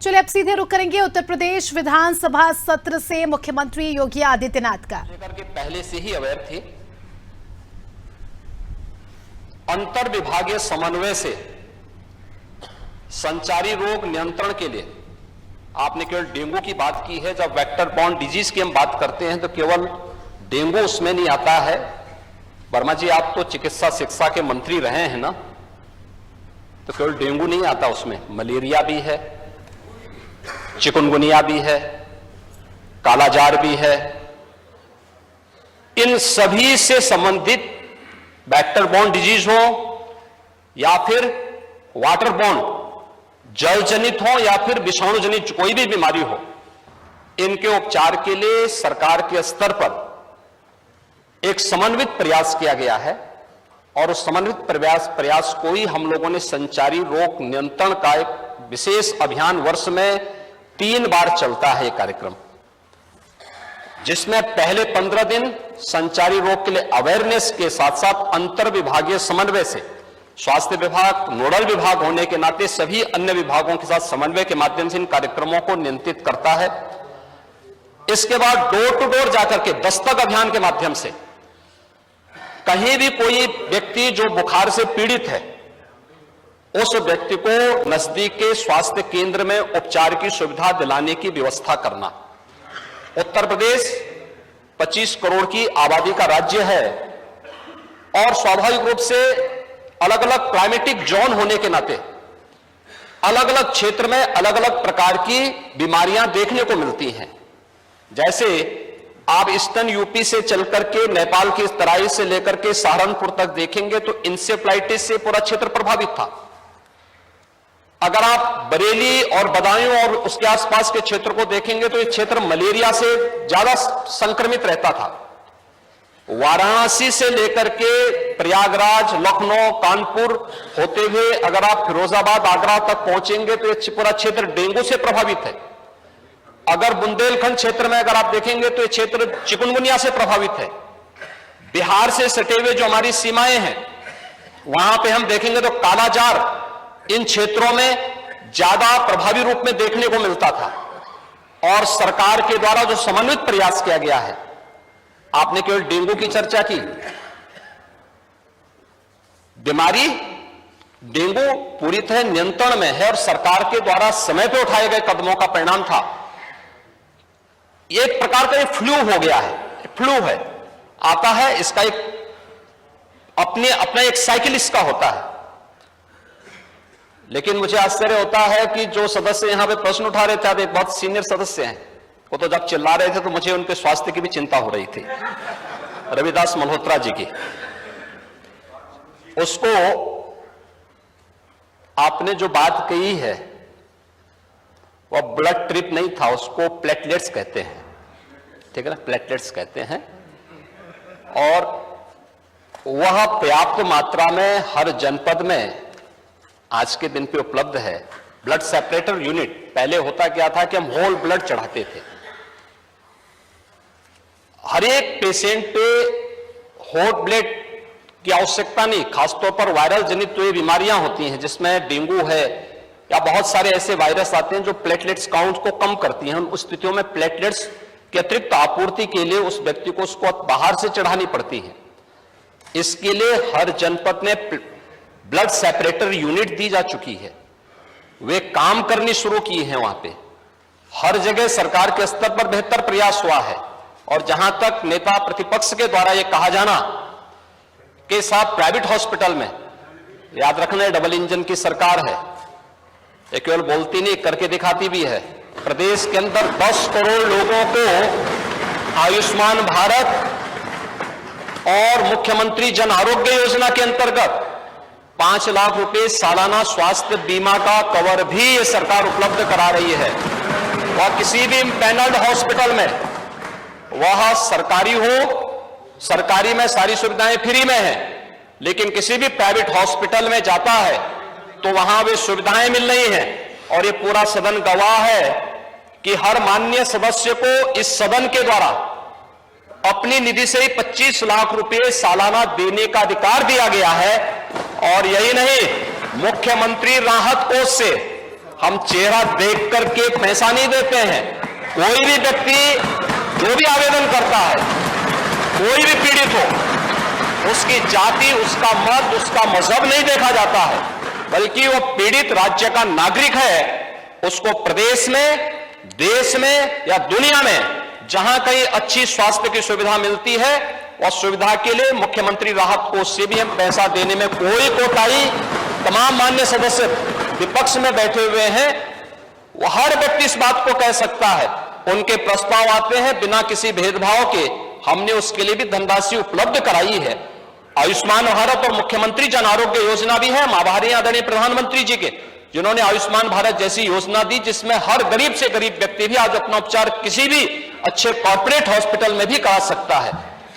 चलिए अब सीधे रुक करेंगे उत्तर प्रदेश विधानसभा सत्र से मुख्यमंत्री योगी आदित्यनाथ का। लेकर के पहले से ही अवेयर थी। अंतर विभागीय समन्वय से संचारी रोग नियंत्रण के लिए आपने केवल डेंगू की बात की है। जब वेक्टर बॉर्न डिजीज की हम बात करते हैं तो केवल डेंगू उसमें नहीं आता है। वर्मा जी, आप तो चिकित्सा शिक्षा के मंत्री रहे हैं ना, तो केवल डेंगू नहीं आता उसमें, मलेरिया भी है, चिकुनगुनिया भी है, कालाजार भी है। इन सभी से संबंधित वेक्टर बॉर्न डिजीज हो या फिर वाटर बॉर्न जल जनित हो या फिर विषाणु जनित कोई भी बीमारी हो, इनके उपचार के लिए सरकार के स्तर पर एक समन्वित प्रयास किया गया है। और उस समन्वित प्रयास को ही हम लोगों ने संचारी रोग नियंत्रण का एक विशेष अभियान, वर्ष में 3 बार चलता है ये कार्यक्रम, जिसमें पहले 15 दिन संचारी रोग के लिए अवेयरनेस के साथ साथ अंतर विभागीय समन्वय से स्वास्थ्य विभाग नोडल विभाग होने के नाते सभी अन्य विभागों के साथ समन्वय के माध्यम से इन कार्यक्रमों को नियंत्रित करता है। इसके बाद डोर टू डोर जाकर के दस्तक अभियान के माध्यम से कहीं भी कोई व्यक्ति जो बुखार से पीड़ित है, उस व्यक्ति को नजदीक के स्वास्थ्य केंद्र में उपचार की सुविधा दिलाने की व्यवस्था करना। उत्तर प्रदेश 25 करोड़ की आबादी का राज्य है और स्वाभाविक रूप से अलग अलग क्लाइमेटिक जोन होने के नाते अलग अलग क्षेत्र में अलग अलग प्रकार की बीमारियां देखने को मिलती हैं। जैसे आप ईस्टर्न यूपी से चलकर के नेपाल की तराई से लेकर के सहारनपुर तक देखेंगे तो इंसेफ्लाइटिस से पूरा क्षेत्र प्रभावित था। अगर आप बरेली और बदायूं और उसके आसपास के क्षेत्र को देखेंगे तो ये क्षेत्र मलेरिया से ज्यादा संक्रमित रहता था। वाराणसी से लेकर के प्रयागराज, लखनऊ, कानपुर होते हुए अगर आप फिरोजाबाद, आगरा तक पहुंचेंगे तो ये पूरा क्षेत्र डेंगू से प्रभावित है। अगर बुंदेलखंड क्षेत्र में अगर आप देखेंगे तो ये क्षेत्र चिकुनगुनिया से प्रभावित है। बिहार से सटे हुए जो हमारी सीमाएं हैं वहां पे हम देखेंगे तो कालाजार इन क्षेत्रों में ज्यादा प्रभावी रूप में देखने को मिलता था। और सरकार के द्वारा जो समन्वित प्रयास किया गया है, आपने केवल डेंगू की चर्चा की, बीमारी डेंगू पूरी तरह नियंत्रण में है और सरकार के द्वारा समय पर उठाए गए कदमों का परिणाम था। एक प्रकार का एक फ्लू हो गया है, फ्लू है, आता है, इसका एक अपना एक साइकिल इसका होता है। लेकिन मुझे आश्चर्य होता है कि जो सदस्य यहां पे प्रश्न उठा रहे थे, आप एक बहुत सीनियर सदस्य हैं, वो तो जब चिल्ला रहे थे तो मुझे उनके स्वास्थ्य की भी चिंता हो रही थी, रविदास मल्होत्रा जी की। उसको आपने जो बात कही है वह ब्लड ट्रिप नहीं था, उसको प्लेटलेट्स कहते हैं, ठीक है ना, प्लेटलेट्स कहते हैं। और वह पर्याप्त मात्रा में हर जनपद में आज के दिन पे उपलब्ध है। ब्लड सेपरेटर यूनिट, पहले होता क्या था कि हम होल ब्लड चढ़ाते थे। हर एक पेशेंट पे होल ब्लड की आवश्यकता नहीं, खासतौर पर वायरल जनित जो ये बीमारियां होती हैं जिसमें डेंगू है या बहुत सारे ऐसे वायरस आते हैं जो प्लेटलेट्स काउंट को कम करती हैं। उस स्थितियों में प्लेटलेट्स की अतिरिक्त आपूर्ति के लिए उस व्यक्ति को उसको बाहर से चढ़ानी पड़ती है। इसके लिए हर जनपद में ब्लड सेपरेटर यूनिट दी जा चुकी है, वे काम करनी शुरू की है। वहां पे हर जगह सरकार के स्तर पर बेहतर प्रयास हुआ है। और जहां तक नेता प्रतिपक्ष के द्वारा यह कहा जाना कि साहब प्राइवेट हॉस्पिटल में, याद रखना डबल इंजन की सरकार है, ये केवल बोलती नहीं करके दिखाती भी है। प्रदेश के अंदर 10 करोड़ लोगों को आयुष्मान भारत और मुख्यमंत्री जन आरोग्य योजना के अंतर्गत 5 लाख रुपए सालाना स्वास्थ्य बीमा का कवर भी ये सरकार उपलब्ध करा रही है। वह किसी भी पैनल्ड हॉस्पिटल में, वह सरकारी हो, सरकारी में सारी सुविधाएं फ्री में हैं, लेकिन किसी भी प्राइवेट हॉस्पिटल में जाता है तो वहां वे सुविधाएं मिल रही हैं। और ये पूरा सदन गवाह है कि हर माननीय सदस्य को इस सदन के द्वारा अपनी निधि से ही 25 लाख रुपए सालाना देने का अधिकार दिया गया है। और यही नहीं, मुख्यमंत्री राहत कोष से हम चेहरा देख करके पैसा नहीं देते हैं। कोई भी व्यक्ति जो भी आवेदन करता है, कोई भी पीड़ित हो, उसकी जाति, उसका मत, उसका मजहब नहीं देखा जाता है, बल्कि वो पीड़ित राज्य का नागरिक है। उसको प्रदेश में, देश में या दुनिया में जहां कहीं अच्छी स्वास्थ्य की सुविधा मिलती है, और सुविधा के लिए मुख्यमंत्री राहत कोष से भी हम पैसा देने में कोई कोताही, तमाम मान्य सदस्य विपक्ष में बैठे हुए हैं, वो हर व्यक्ति इस बात को कह सकता है। उनके प्रस्ताव आते हैं बिना किसी भेदभाव के, हमने उसके लिए भी धनराशि उपलब्ध कराई है। आयुष्मान भारत और मुख्यमंत्री जन आरोग्य योजना भी है, आभारी आदरणीय प्रधानमंत्री जी के, जिन्होंने आयुष्मान भारत जैसी योजना दी, जिसमें हर गरीब से गरीब व्यक्ति भी आज अपना उपचार किसी भी अच्छे कॉर्पोरेट हॉस्पिटल में भी करा सकता है,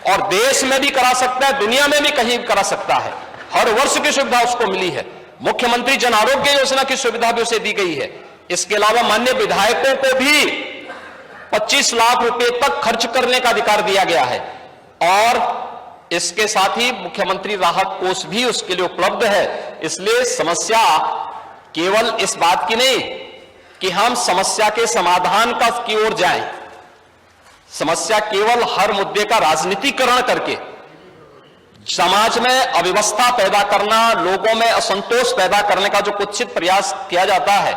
और देश में भी करा सकता है, दुनिया में भी कहीं करा सकता है। हर वर्ष की सुविधा उसको मिली है। मुख्यमंत्री जन आरोग्य योजना की सुविधा भी उसे दी गई है। इसके अलावा माननीय विधायकों को भी 25 लाख रुपए तक खर्च करने का अधिकार दिया गया है, और इसके साथ ही मुख्यमंत्री राहत कोष भी उसके लिए उपलब्ध है। इसलिए समस्या केवल इस बात की नहीं कि हम समस्या के समाधान की ओर जाएं, समस्या केवल हर मुद्दे का राजनीतिकरण करके समाज में अव्यवस्था पैदा करना, लोगों में असंतोष पैदा करने का जो कुत्सित प्रयास किया जाता है,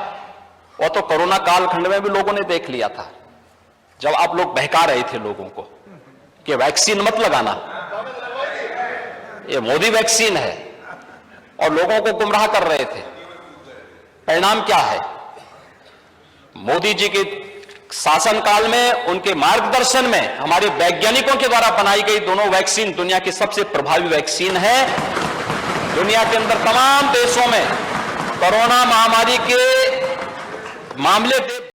वो तो कोरोना कालखंड में भी लोगों ने देख लिया था, जब आप लोग बहका रहे थे लोगों को कि वैक्सीन मत लगाना, ये मोदी वैक्सीन है, और लोगों को गुमराह कर रहे थे। परिणाम क्या है? मोदी जी के शासनकाल में, उनके मार्गदर्शन में हमारे वैज्ञानिकों के द्वारा बनाई गई दोनों वैक्सीन दुनिया की सबसे प्रभावी वैक्सीन है। दुनिया के अंदर तमाम देशों में कोरोना महामारी के मामले